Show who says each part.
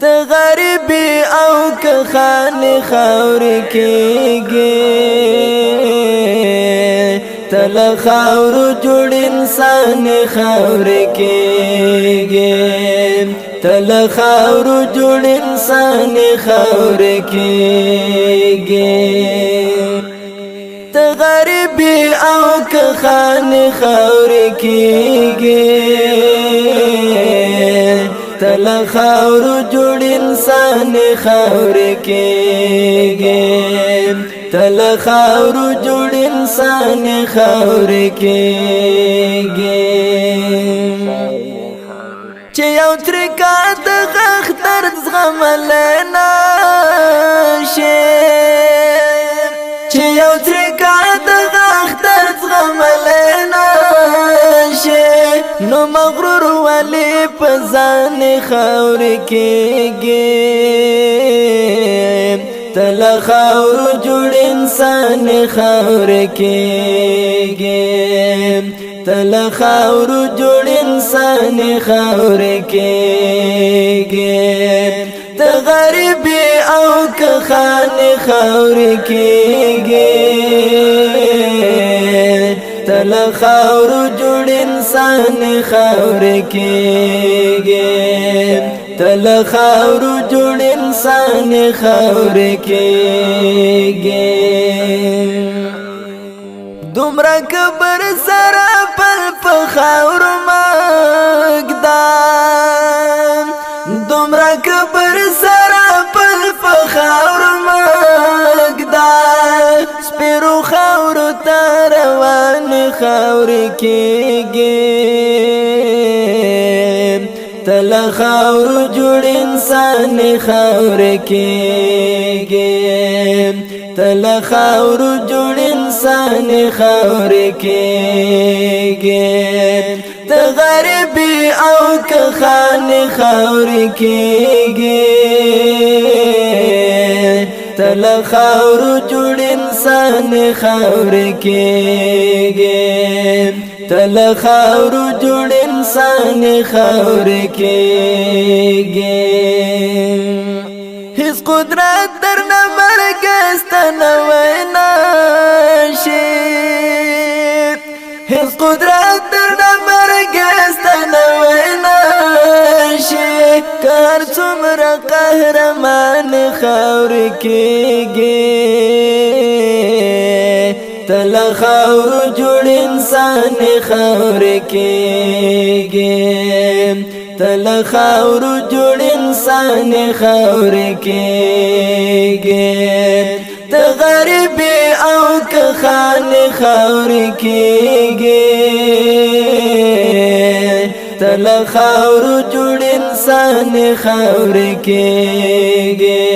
Speaker 1: ته غریبی او که خانې خاورې کېږي ته له خاورو جوړ انسان خاورې کېږي ته له خاورو جوړ انسان خاورې کېږي ته غریبی او که خانې خاورې کېږي تل خاورو جوړ انسان خاورې کېږي تل خاورو جوړ انسان خاورې کېږي چې یو ترکا د اختر زغملی نشي چې یو ترکا د اختر زغملی نشي نو مغرور ولی پزان خاورې کېږي تل خاورو جوړ انسان خاورې کېږي تل خاورو جوړ انسان خاورې کېږي ته غریبی او که خانې خاورې کېږي تل خاورو جوړ انسان خاورې کېږي تل خاورو جوړ انسان خاورې کېږي دومره کبر سره پل په خاورو مږدم دومره کبر سره پل په خاورو مږدم سپیرو خاورو ته روان خاورې کېږي تل خاورو جوړ انسان خاورې کېږي تل خاورو جوړ انسان خاورې کېږي ته غریبی او که خانې خاورې کېږي تل خاورو جوړ انسان خاورې کېږي تل خاورو جوړ انسان خاورې کېږي هیڅ قدرت در نه مرګ ستنوی نشي هیڅ قدرت در نه مرګ ستنوی نشي که هر څومره قهرمان خاورې کېږي تل خاورو جوړ انسان خاورې کېږي تل خاورو جوړ انسان خاورې کېږي ته غریبی او که خانې خاورې کېږي تل خاورو جوړ انسان خاورې کېږي